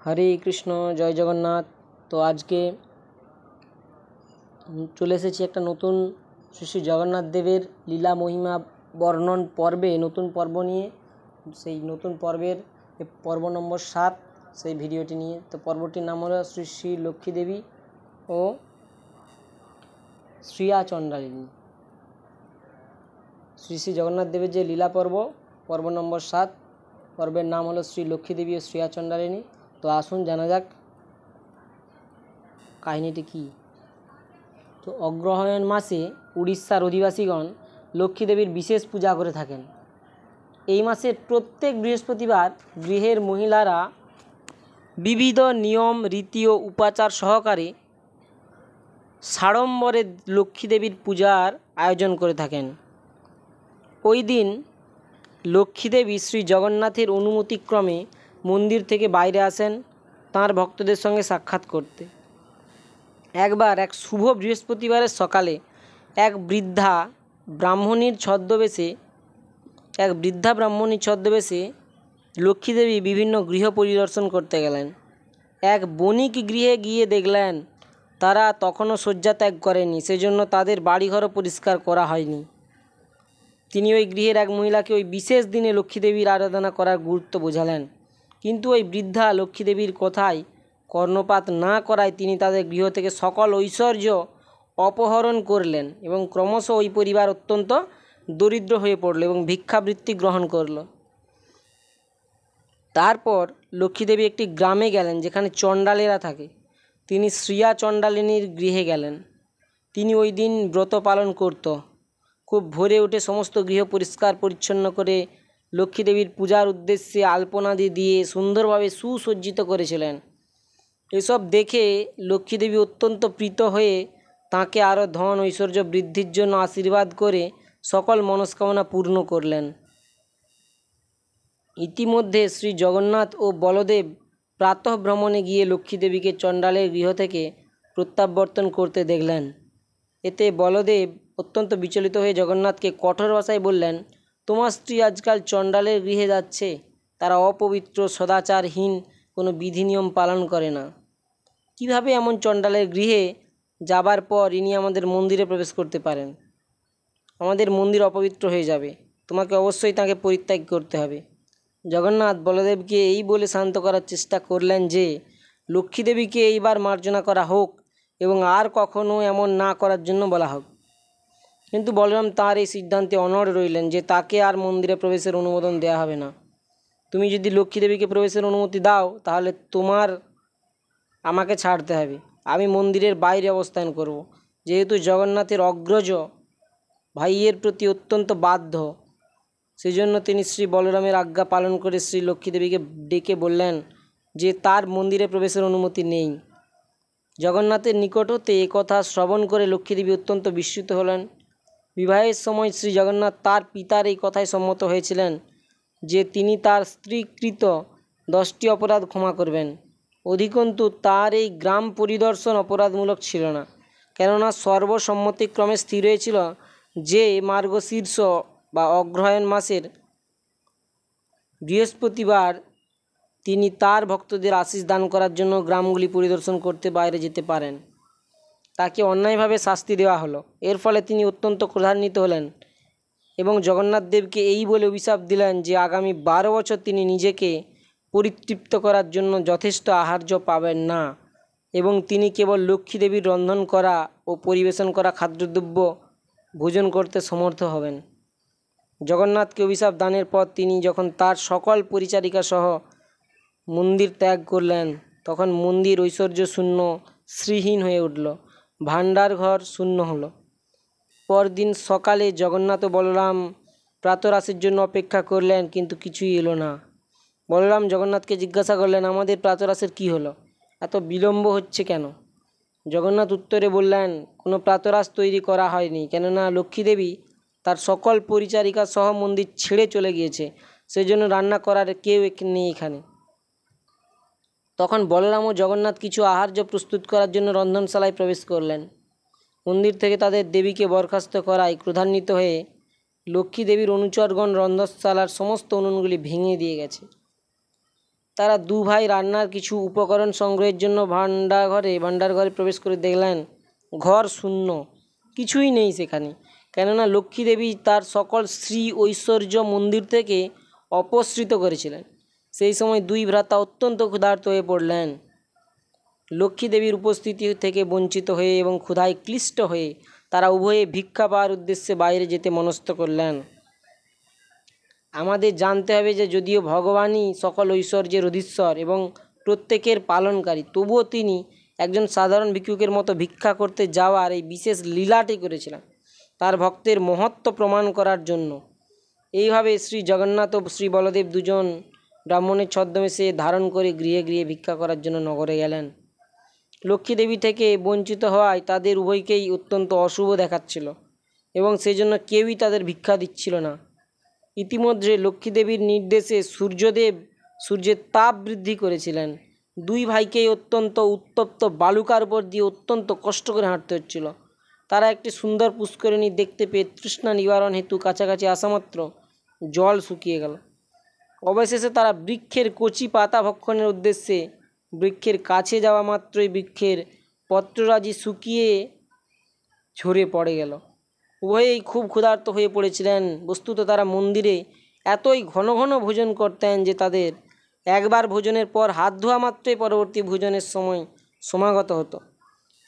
হরে কৃষ্ণ, জয় জগন্নাথ। তো আজকে চলে এসেছি একটা নতুন শ্রী শ্রী জগন্নাথ দেবের লীলা মহিমা বর্ণন পর্বে, নতুন পর্ব নিয়ে। সেই নতুন পর্বের পর্ব নম্বর 7 সেই ভিডিওটি নিয়ে। তো পর্বটির নাম হলো শ্রী শ্রী লক্ষ্মী দেবী ও শ্রিয়া চণ্ডালিনী। শ্রী শ্রী জগন্নাথ দেবের যে লীলা পর্ব, পর্ব নম্বর 7, পর্বের নাম হলো শ্রী লক্ষ্মী দেবী ও শ্রিয়া চণ্ডালিনী। তো আসুন জানা যাক কাহিনীটি কী। তো অগ্রহায়ণ মাসে উড়িষ্যার অধিবাসীগণ লক্ষ্মী দেবীর বিশেষ পূজা করে থাকেন। এই মাসের প্রত্যেক বৃহস্পতিবার গৃহের মহিলারা বিবিধ নিয়ম রীতি ও উপাচার সহকারে সাড়ম্বরে লক্ষ্মী দেবীর পূজার আয়োজন করে থাকেন। ওই দিন লক্ষ্মী দেবী শ্রী জগন্নাথের অনুমতিক্রমে মন্দির থেকে বাইরে আসেন তাঁর ভক্তদের সঙ্গে সাক্ষাৎ করতে। একবার এক শুভ বৃহস্পতিবারের সকালে এক বৃদ্ধা ব্রাহ্মণীর ছদ্মবেশে লক্ষ্মীদেবী বিভিন্ন গৃহ পরিদর্শন করতে গেলেন। এক বণিক গৃহে গিয়ে দেখলেন তারা তখনও শয্যা ত্যাগ করেনি, সেজন্য তাদের বাড়িঘরও পরিষ্কার করা হয়নি। তিনি ওই গৃহের এক মহিলাকে ওই বিশেষ দিনে লক্ষ্মীদেবীর আরাধনা করার গুরুত্ব বোঝালেন, কিন্তু ওই বৃদ্ধা লক্ষ্মীদেবীর কথায় কর্ণপাত না করায় তিনি তাদের গৃহ থেকে সকল ঐশ্বর্য অপহরণ করলেন এবং ক্রমশ ওই পরিবার অত্যন্ত দরিদ্র হয়ে পড়ল এবং ভিক্ষাবৃত্তি গ্রহণ করল। তারপর লক্ষ্মীদেবী একটি গ্রামে গেলেন যেখানে চণ্ডালেরা থাকে। তিনি শ্রিয়া চণ্ডালিনীর গৃহে গেলেন। তিনি ওই দিন ব্রত পালন করত। খুব ভোরে উঠে সমস্ত গৃহ পরিষ্কার পরিচ্ছন্ন করে লক্ষ্মীদেবীর পূজার উদ্দেশ্যে আলপনাদি দিয়ে সুন্দরভাবে সুসজ্জিত করেছিলেন। এসব দেখে লক্ষ্মীদেবী অত্যন্ত প্রীত হয়ে তাঁকে আরও ধন ঐশ্বর্য বৃদ্ধির জন্য আশীর্বাদ করে সকল মনস্কামনা পূর্ণ করলেন। ইতিমধ্যে শ্রী জগন্নাথ ও বলদেব প্রাতঃভ্রমণে গিয়ে লক্ষ্মীদেবীকে চণ্ডালের গৃহ থেকে প্রত্যাবর্তন করতে দেখলেন। এতে বলদেব অত্যন্ত বিচলিত হয়ে জগন্নাথকে কঠোর ভাষায় বললেন, তোমার স্ত্রী আজকাল চণ্ডালের গৃহে যাচ্ছে। তারা অপবিত্র, সদাচারহীন, কোনো বিধি নিয়ম পালন করে না। কিভাবে এমন চণ্ডালের গৃহে যাবার পর ইনি আমাদের মন্দিরে প্রবেশ করতে পারেন? আমাদের মন্দির অপবিত্র হয়ে যাবে। তোমাকে অবশ্যই তাকে পরিত্যাগ করতে হবে। জগন্নাথ বলদেবকে এই বলে শান্ত করার চেষ্টা করলেন যে লক্ষ্মীদেবীকে এইবার মার্জনা করা হোক এবং আর কখনো এমন না করার জন্য বলা হোক। কিন্তু বলরাম তাঁর এই সিদ্ধান্তে অনড় রইলেন যে তাকে আর মন্দিরে প্রবেশের অনুমোদন দেওয়া হবে না। তুমি যদি লক্ষ্মীদেবীকে প্রবেশের অনুমতি দাও তাহলে আমাকে ছাড়তে হবে। আমি মন্দিরের বাইরে অবস্থান করব, যেহেতু জগন্নাথের অগ্রজ ভাইয়ের প্রতি অত্যন্ত বাধ্য। সেজন্য তিনি শ্রী বলরামের আজ্ঞা পালন করে শ্রী লক্ষ্মীদেবীকে ডেকে বললেন যে তার মন্দিরে প্রবেশের অনুমতি নেই। জগন্নাথের নিকট হতে একথা শ্রবণ করে লক্ষ্মীদেবী অত্যন্ত বিস্মিত হলেন। বিবাহের সময় শ্রী জগন্নাথ তার পিতার এই কথায় সম্মত হয়েছিলেন যে তিনি তার স্ত্রীকৃত 10টি অপরাধ ক্ষমা করবেন। অধিকন্তু তার এই গ্রাম পরিদর্শন অপরাধমূলক ছিল না, কেননা সর্বসম্মতিক্রমে স্থির হয়েছিল যে মার্গশীর্ষ বা অগ্রহায়ণ মাসের বৃহস্পতিবার তিনি তার ভক্তদের আশীষ দান করার জন্য গ্রামগুলি পরিদর্শন করতে বাইরে যেতে পারেন। তাকে অন্যায়ভাবে শাস্তি দেওয়া হলো। এর ফলে তিনি অত্যন্ত ক্রোধান্বিত হলেন এবং জগন্নাথ দেবকে এই বলে অভিশাপ দিলেন যে আগামী 12 বছর তিনি নিজেকে পরিতৃপ্ত করার জন্য যথেষ্ট আহার্য পাবেন না এবং তিনি কেবল লক্ষ্মী দেবীর রন্ধন করা ও পরিবেশন করা খাদ্যদ্রব্য ভোজন করতে সমর্থ হবেন। জগন্নাথকে অভিশাপ দানের পর তিনি যখন তার সকল পরিচারিকা সহ মন্দির ত্যাগ করলেন, তখন মন্দির ঐশ্বর্য শূন্য, শ্রীহীন হয়ে উঠল। ভাণ্ডার ঘর শূন্য হলো। পরদিন সকালে জগন্নাথ ও বলরাম প্রাতরাশের জন্য অপেক্ষা করলেন, কিন্তু কিছুই এলো না। বলরাম জগন্নাথকে জিজ্ঞাসা করলেন, আমাদের প্রাতরাশের কি হলো? এত বিলম্ব হচ্ছে কেন? জগন্নাথ উত্তরে বললেন, কোনো প্রাতরাশ তৈরি করা হয়নি, কেননা লক্ষ্মীদেবী তার সকল পরিচারিকা সহ মন্দির ছেড়ে চলে গিয়েছে। সেজন্য রান্না করার কেউ নেই এখানে। তখন বলরাম ও জগন্নাথ কিছু আহার্য প্রস্তুত করার জন্য রন্ধনশালায় প্রবেশ করলেন। মন্দির থেকে তাদের দেবীকে বরখাস্ত করায় ক্রোধান্বিত হয়ে লক্ষ্মী দেবীর অনুচরগণ রন্ধনশালার সমস্ত উনুনগুলি ভেঙে দিয়ে গেছে। তারা দু ভাই রান্নার কিছু উপকরণ সংগ্রহের জন্য ভাণ্ডার ঘরে প্রবেশ করে দেখলেন ঘর শূন্য, কিছুই নেই সেখানে। কেননা লক্ষ্মী দেবী তার সকল শ্রী ঐশ্বর্য মন্দির থেকে অপসৃত করেছিলেন। সেই সময় দুই ভ্রাতা অত্যন্ত ক্ষুধার্ত হয়ে পড়লেন। লক্ষ্মী দেবীর উপস্থিতি থেকে বঞ্চিত হয়ে এবং ক্ষুধায় ক্লিষ্ট হয়ে তারা উভয়ে ভিক্ষা পাওয়ার উদ্দেশ্যে বাইরে যেতে মনস্থ করলেন। আমাদের জানতে হবে যে যদিও ভগবানই সকল ঐশ্বর্যের অধীশ্বর এবং প্রত্যেকের পালনকারী, তবুও তিনি একজন সাধারণ ভিক্ষুকের মতো ভিক্ষা করতে যাওয়ার এই বিশেষ লীলাটি করেছিলেন তার ভক্তের মহত্ব প্রমাণ করার জন্য। এইভাবে শ্রী জগন্নাথ ও শ্রী বলদেব দুজন ব্রাহ্মণের ছদ্মবেশে ধারণ করে গৃহে গৃহে ভিক্ষা করার জন্য নগরে গেলেন। লক্ষ্মী দেবী থেকে বঞ্চিত হওয়ায় তাদের উভয়কেই অত্যন্ত অশুভ দেখাচ্ছিল এবং সেজন্য কেউই তাদের ভিক্ষা দিচ্ছিল না। ইতিমধ্যে লক্ষ্মী দেবীর নির্দেশে সূর্যদেব সূর্যের তাপ বৃদ্ধি করেছিলেন। দুই ভাইকেই অত্যন্ত উত্তপ্ত বালুকার উপর দিয়ে অত্যন্ত কষ্ট করে হাঁটতে হচ্ছিল। তারা একটি সুন্দর পুষ্করিণী দেখতে পেয়ে তৃষ্ণা নিবারণ হেতু কাছাকাছি আসামাত্র জল শুকিয়ে গেল। অবশেষে তারা বৃক্ষের কচি পাতা ভক্ষণের উদ্দেশ্যে বৃক্ষের কাছে যাওয়া মাত্রই বৃক্ষের পত্ররাজি শুকিয়ে ঝরে পড়ে গেল। উভয়েই খুব ক্ষুধার্ত হয়ে পড়েছিলেন। বস্তুত তারা মন্দিরে এতই ঘন ঘন ভোজন করতেন যে তাদের একবার ভোজনের পর হাত ধোয়া মাত্রই পরবর্তী ভোজনের সময় সমাগত হতো।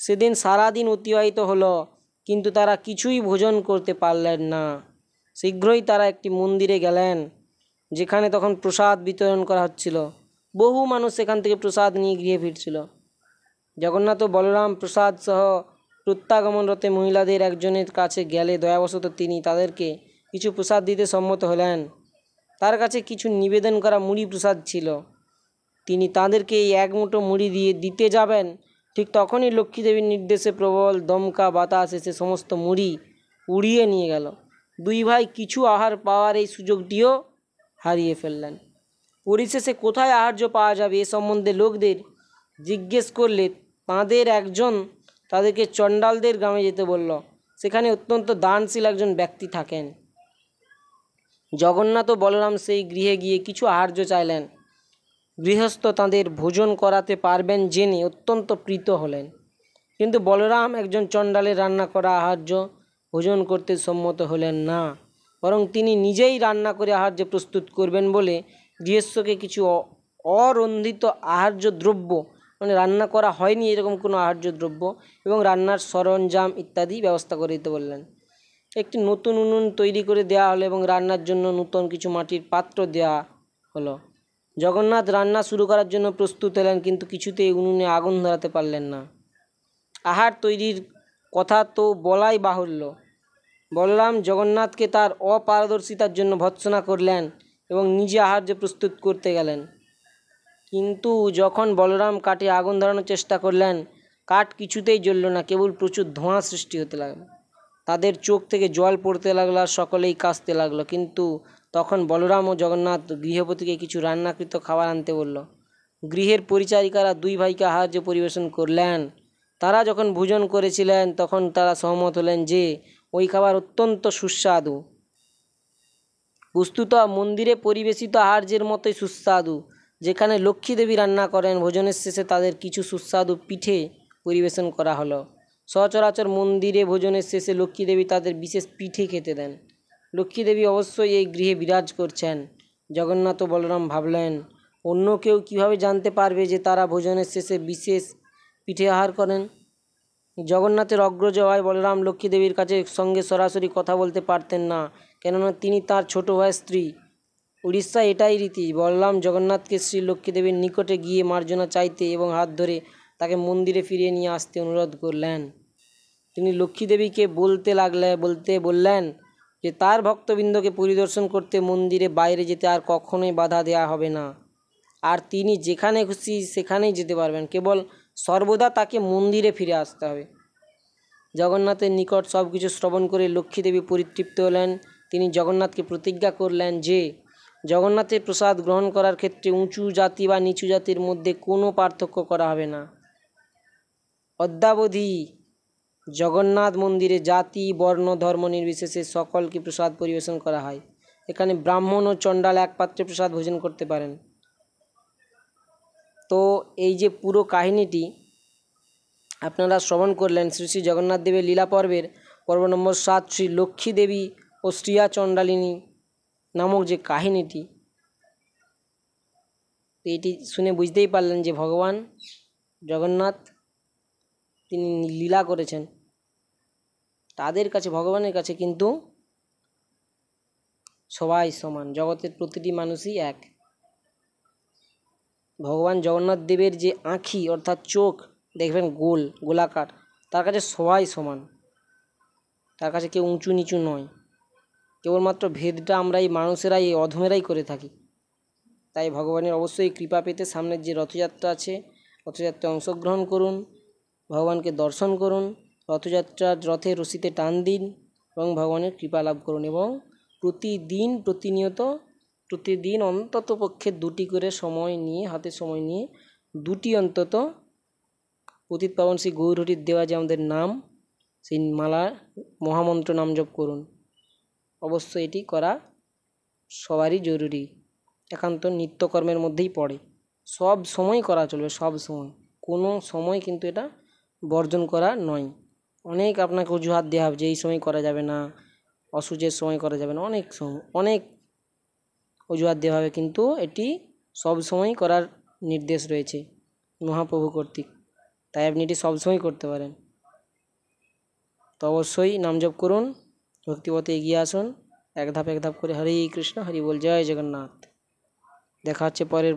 সেদিন সারাদিন অতিবাহিত হলো, কিন্তু তারা কিছুই ভোজন করতে পারলেন না। শীঘ্রই তারা একটি মন্দিরে গেলেন, যেখানে তখন প্রসাদ বিতরণ করা হচ্ছিল। বহু মানুষ সেখান থেকে প্রসাদ নিয়ে গৃহে ফিরছিল। জগন্নাথ ও বলরাম প্রসাদ সহ প্রত্যাগমনরতে মহিলাদের একজনের কাছে গেলে দয়াবশত তিনি তাদেরকে কিছু প্রসাদ দিতে সম্মত হলেন। তার কাছে কিছু নিবেদন করা মুড়ি প্রসাদ ছিল। তিনি তাদেরকে এই এক মুঠো মুড়ি দিতে যাবেন, ঠিক তখনই লক্ষ্মী দেবীর নির্দেশে প্রবল দমকা বাতাস এসে সমস্ত মুড়ি উড়িয়ে নিয়ে গেল। দুই ভাই কিছু আহার পাওয়ার এই সুযোগটিও হারিয়ে ফেললেন। পরিশেষে কোথায় আহার্য পাওয়া যাবে এ সম্বন্ধে লোকদের জিজ্ঞেস করলে তাঁদের একজন তাদেরকে চণ্ডালদের গ্রামে যেতে বলল। সেখানে অত্যন্ত দানশীল একজন ব্যক্তি থাকেন। জগন্নাথ ও বলরাম সেই গৃহে গিয়ে কিছু আহার্য চাইলেন। গৃহস্থ তাঁদের ভোজন করাতে পারবেন জেনে অত্যন্ত প্রীত হলেন, কিন্তু বলরাম একজন চণ্ডালের রান্না করা আহার্য ভোজন করতে সম্মত হলেন না, বরং তিনি নিজেই রান্না করে আহার্য প্রস্তুত করবেন বলে গৃহস্থকে কিছু অরন্ধিত আহার্য দ্রব্য, মানে রান্না করা হয়নি এরকম কোনো আহার্য দ্রব্য এবং রান্নার সরঞ্জাম ইত্যাদি ব্যবস্থা করে দিতে বললেন। একটি নতুন উনুন তৈরি করে দেওয়া হলো এবং রান্নার জন্য নতুন কিছু মাটির পাত্র দেওয়া হলো। জগন্নাথ রান্না শুরু করার জন্য প্রস্তুত হলেন, কিন্তু কিছুতেই উনুনে আগুন ধরাতে পারলেন না। আহার তৈরির কথা তো বলাই বাহুল্য। বলরাম জগন্নাথকে তার অপারদর্শিতার জন্য ভৎসনা করলেন এবং নিজে আহার্য প্রস্তুত করতে গেলেন। কিন্তু যখন বলরাম কাঠে আগুন ধরানোর চেষ্টা করলেন, কাঠ কিছুতেই জ্বলল না, কেবল প্রচুর ধোঁয়া সৃষ্টি হতে লাগলো। তাদের চোখ থেকে জল পড়তে লাগলো আর সকলেই কাশতে লাগলো। কিন্তু তখন বলরাম ও জগন্নাথ গৃহপতিকে কিছু রান্নাকৃত খাবার আনতে বলল। গৃহের পরিচারিকারা দুই ভাইকে আহার্য পরিবেশন করলেন। তারা যখন ভোজন করেছিলেন তখন তারা সহমত হলেন যে ওই খাবার অত্যন্ত সুস্বাদু। বস্তুত মন্দিরে পরিবেশিত আহার্যের মতোই সুস্বাদু। যেখানে লক্ষ্মী দেবী রান্না করেন, ভোজনের শেষে তাদের কিছু সুস্বাদু পিঠে পরিবেশন করা হলো। সচরাচর মন্দিরে ভোজনের শেষে লক্ষ্মী দেবী তাদের বিশেষ পিঠে খেতে দেন। লক্ষ্মী দেবী অবশ্যই এই গৃহে বিরাজ করছেন। জগন্নাথ ও বলরাম ভাবলেন, অন্য কেউ কীভাবে জানতে পারবে যে তারা ভোজনের শেষে বিশেষ পিঠে আহার করেন। জগন্নাথের অগ্রজ হয় বলরাম লক্ষ্মী দেবীর কাছে সঙ্গে সরাসরি কথা বলতে পারতেন না, কেননা তিনি তার ছোট ভাইয়ের স্ত্রী। উড়িষ্যায় এটাই রীতি। বলরাম জগন্নাথকে শ্রী লক্ষ্মী দেবীর নিকটে গিয়ে মার্জনা চাইতে এবং হাত ধরে তাকে মন্দিরে ফিরিয়ে নিয়ে আসতে অনুরোধ করলেন। তিনি লক্ষ্মী দেবীকে বলতে বললেন যে তার ভক্তবৃন্দকে পরিদর্শন করতে মন্দিরে বাইরে যেতে আর কখনোই বাধা দেওয়া হবে না, আর তিনি যেখানে খুশি সেখানেই যেতে পারবেন, কেবল সর্বদা তাকে মন্দিরে ফিরে আসতে হবে। জগন্নাথের নিকট সব কিছু শ্রবণ করে লক্ষ্মী দেবী পরিতৃপ্ত হলেন। তিনি জগন্নাথকে প্রতিজ্ঞা করলেন যে জগন্নাথের প্রসাদ গ্রহণ করার ক্ষেত্রে উঁচু জাতি বা নিচু জাতির মধ্যে কোনো পার্থক্য করা হবে না। অদ্যাবধি জগন্নাথ মন্দিরে জাতি বর্ণ ধর্ম নির্বিশেষে সকলকে প্রসাদ পরিবেশন করা হয়। এখানে ব্রাহ্মণ ও চণ্ডাল এক পাত্রে প্রসাদ ভোজন করতে পারেন। তো এই যে পুরো কাহিনীটি আপনারা শ্রবণ করলেন শ্রী শ্রী জগন্নাথ দেবের লীলা পর্বের পর্ব নম্বর 7 শ্রী লক্ষ্মী দেবী ও শ্রিয়া চণ্ডালিনী নামক যে কাহিনীটি, এটি শুনে বুঝতেই পারলেন যে ভগবান জগন্নাথ তিনি লীলা করেছেন, তাদের কাছে ভগবানের কাছে কিন্তু সবাই সমান, জগতের প্রতিটি মানুষই এক। ভগবান জগন্নাথ দেবের যে আঁখি অর্থাৎ চোখ দেখবেন গোলাকার, তার কাছে সবাই সমান, তার কাছে কেউ উঁচু নিচু নয়। কেবলমাত্র ভেদটা আমরা এই মানুষেরাই, এই অধমেরাই করে থাকি। তাই ভগবানের অবশ্যই কৃপা পেতে সামনের যে রথযাত্রা আছে, রথযাত্রায় অংশগ্রহণ করুন, ভগবানকে দর্শন করুন, রথে রশিতে টান দিন এবং ভগবানের কৃপা লাভ করুন। এবং প্রতিদিন অন্তত পক্ষে 2টি করে হাতে সময় নিয়ে 2টি অন্তত পতিত পাবন শ্রী গৌরহরির দেওয়া যে আমাদের নাম, সেই মালা মহামন্ত্র নাম জপ করুন। অবশ্যই এটি করা সবারই জরুরি, একান্ত নিত্যকর্মের মধ্যেই পড়ে। সব সময় করা চলবে, সব সময়, কোনো সময় কিন্তু এটা বর্জন করা নয়। অনেক আপনাকে অজুহাত দেওয়া হবে যে এই সময় করা যাবে না, অসুচের সময় করা যাবে না, অনেক অজুহাত দেওয়া হবে, কিন্তু এটি সব সময় করার নির্দেশ রয়েছে মহাপ্রভু কর্তৃক। তাই আপনি এটি সবসময় করতে পারেন। তো অবশ্যই নাম জপ করুন, ভক্তিপথে এগিয়ে আসুন, এক ধাপ করে। হরে কৃষ্ণ, হরি বল, জয় জগন্নাথ। দেখা হচ্ছে পরের